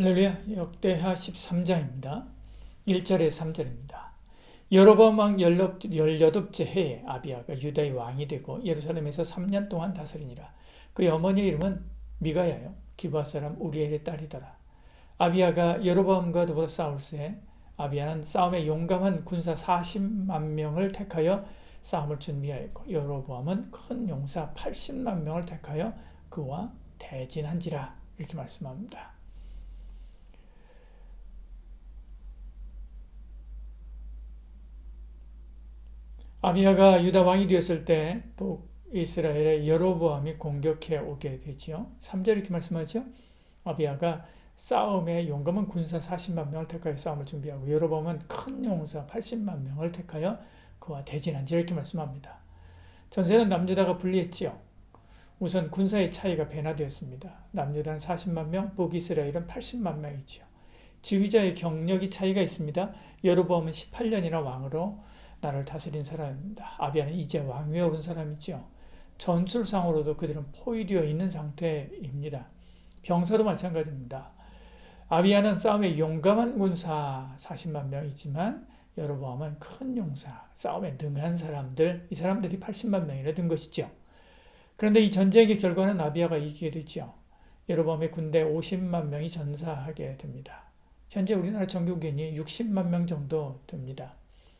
할렐루야. 역대하 13장입니다. 1절에 3절입니다. 여로보암 왕 18째 해에 아비야가 유다의 왕이 되고 예루살렘에서 3년 동안 다스리니라. 그의 어머니의 이름은 미가야요 기브아 사람 우리엘의 딸이더라. 아비야가 여로보암과 더불어 싸울새 아비야는 싸움에 용감한 군사 40만 명을 택하여 싸움을 준비하였고 여로보암은 큰 용사 80만 명을 택하여 그와 대진한지라. 이렇게 말씀합니다. 아비야가 유다 왕이 되었을 때 북이스라엘의 여로보암이 공격해 오게 되지요. 3절 이렇게 말씀하죠. 아비야가 싸움에 용감한 군사 40만 명을 택하여 싸움을 준비하고 여로보암은 큰 용사 80만 명을 택하여 그와 대진한지 이렇게 말씀합니다. 전세는 남유다가 불리했지요. 우선 군사의 차이가 변화되었습니다. 남유다는 40만 명, 북이스라엘은 80만 명이지요. 지휘자의 경력이 차이가 있습니다. 여로보암은 18년이나 왕으로 나라를 다스린 사람입니다. 아비야는 이제 왕위에 오른 사람이지요. 전술상으로도 그들은 포위되어 있는 상태입니다. 병사도 마찬가지입니다. 아비야는 싸움에 용감한 군사 40만 명이지만 여로보암은 큰 용사, 싸움에 능한 사람들, 이 사람들이 80만 명이나 된 것이죠. 그런데 이 전쟁의 결과는 아비야가 이기게 되죠. 여로보암의 군대 50만 명이 전사하게 됩니다. 현재 우리나라 정교군이 60만 명 정도 됩니다.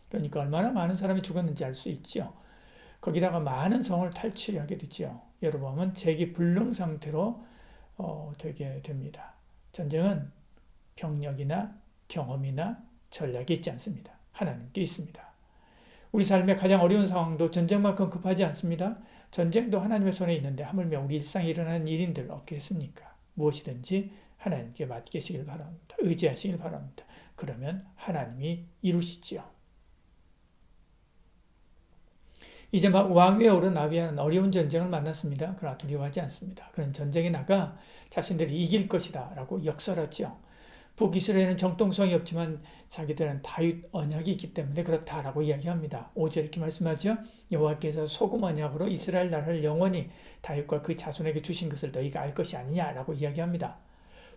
그러니까 얼마나 많은 사람이 죽었는지 알 수 있죠. 거기다가 많은 성을 탈취하게 되죠. 여로보암은 재기불능 상태로 되게 됩니다. 전쟁은 병력이나 경험이나 전략이 있지 않습니다. 하나님께 있습니다. 우리 삶의 가장 어려운 상황도 전쟁만큼 급하지 않습니다. 전쟁도 하나님의 손에 있는데 하물며 우리 일상에 일어나는 일인들 없겠습니까? 무엇이든지 하나님께 맡기시길 바랍니다. 의지하시길 바랍니다. 그러면 하나님이 이루시지요. 이제 막 왕위에 오른 아비야는 어려운 전쟁을 만났습니다. 그러나 두려워하지 않습니다. 그는 전쟁에 나가 자신들이 이길 것이다 라고 역설하지요. 북이스라엘은 정통성이 없지만 자기들은 다윗 언약이 있기 때문에 그렇다라고 이야기합니다. 5절 이렇게 말씀하죠. 여호와께서 소금 언약으로 이스라엘 나라를 영원히 다윗과 그 자손에게 주신 것을 너희가 알 것이 아니냐라고 이야기합니다.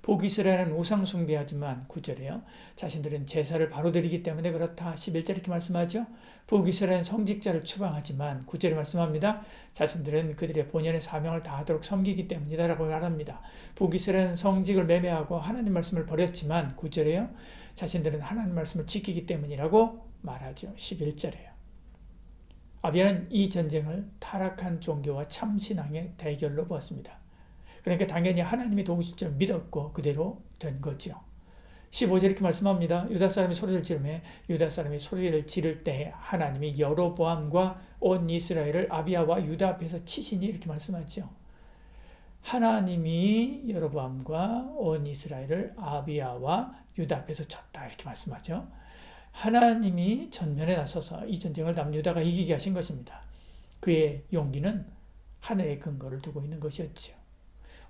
북이스라엘은 우상 숭배하지만 9절에요. 자신들은 제사를 바로 드리기 때문에 그렇다. 11절 이렇게 말씀하죠. 북이스라엘은 성직자를 추방하지만 9절에 말씀합니다. 자신들은 그들의 본연의 사명을 다하도록 섬기기 때문이다 라고 말합니다. 북이스라엘은 성직을 매매하고 하나님 말씀을 버렸지만 9절에요. 자신들은 하나님 말씀을 지키기 때문이라고 말하죠. 11절에요. 아비야는 이 전쟁을 타락한 종교와 참신앙의 대결로 보았습니다. 그러니까 당연히 하나님이 도우실 줄 믿었고 그대로 된 거죠. 15절 이렇게 말씀합니다. 유다 사람이 소리를 지르매 유다 사람이 소리를 지를 때 하나님이 여로보암과 온 이스라엘을 아비야와 유다 앞에서 치시니 이렇게 말씀하죠. 하나님이 여로보암과 온 이스라엘을 아비야와 유다 앞에서 쳤다 이렇게 말씀하죠. 하나님이 전면에 나서서 이 전쟁을 남유다가 이기게 하신 것입니다. 그의 용기는 하늘의 근거를 두고 있는 것이었죠.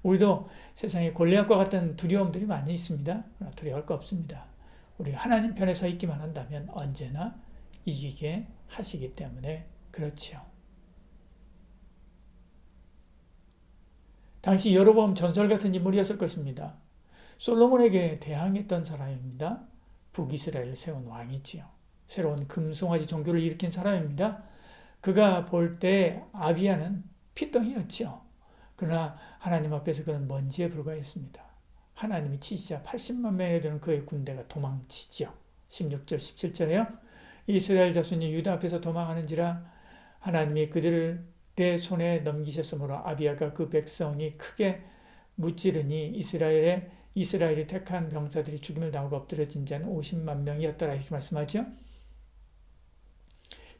우리도 세상에 골리앗과 같은 두려움들이 많이 있습니다. 그러나 두려워할 거 없습니다. 우리 하나님 편에 서 있기만 한다면 언제나 이기게 하시기 때문에 그렇지요. 당시 여로보암 전설 같은 인물이었을 것입니다. 솔로몬에게 대항했던 사람입니다. 북이스라엘을 세운 왕이지요. 새로운 금송아지 종교를 일으킨 사람입니다. 그가 볼 때 아비야는 피덩이였지요. 그러나 하나님 앞에서 그는 먼지에 불과했습니다. 하나님이 치시자 80만 명에 되는 그의 군대가 도망치지요. 16절 17절에요. 이스라엘 자손이 유다 앞에서 도망하는지라 하나님이 그들을 내 손에 넘기셨으므로 아비야가 그 백성이 크게 무찌르니 이스라엘이 택한 병사들이 죽임을 당하고 엎드려진 자는 50만 명이었더라 이렇게 말씀하죠.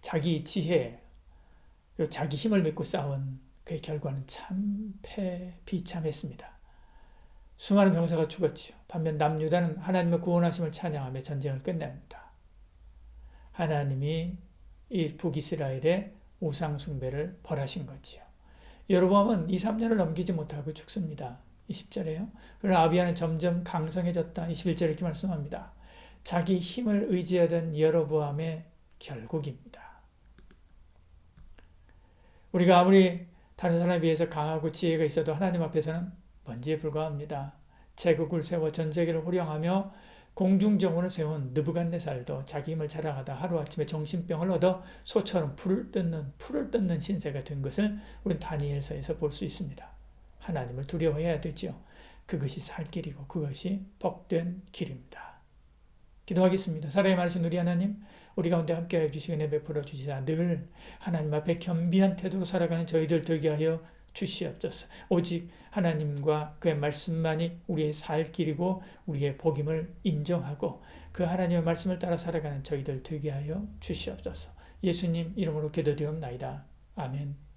자기 지혜, 자기 힘을 믿고 싸운 그의 결과는 참 비참했습니다. 수많은 병사가 죽었죠. 반면 남유다는 하나님의 구원하심을 찬양하며 전쟁을 끝냅니다. 하나님이 이 북이스라엘의 우상 숭배를 벌하신 거지요. 여로보암은 2, 3년을 넘기지 못하고 죽습니다. 20절에요. 그러나 아비야는 점점 강성해졌다. 21절에 이렇게 말씀합니다. 자기 힘을 의지하던 여로보암의 결국입니다. 우리가 아무리 다른 사람에 비해서 강하고 지혜가 있어도 하나님 앞에서는 먼지에 불과합니다. 제국을 세워 전 세계를 호령하며 공중정원을 세운 느부갓네살도 자기 힘을 자랑하다 하루아침에 정신병을 얻어 소처럼 풀을 뜯는 신세가 된 것을 우리는 다니엘서에서 볼 수 있습니다. 하나님을 두려워해야 되지요. 그것이 살 길이고 그것이 복된 길입니다. 기도하겠습니다. 사랑이 많으신 우리 하나님, 우리 가운데 함께하여 주시고 은혜 베풀어 주시사 늘 하나님 앞에 겸비한 태도로 살아가는 저희들 되게 하여 주시옵소서. 오직 하나님과 그의 말씀만이 우리의 살 길이고 우리의 복임을 인정하고 그 하나님의 말씀을 따라 살아가는 저희들 되게 하여 주시옵소서. 예수님 이름으로 기도드리옵나이다. 아멘.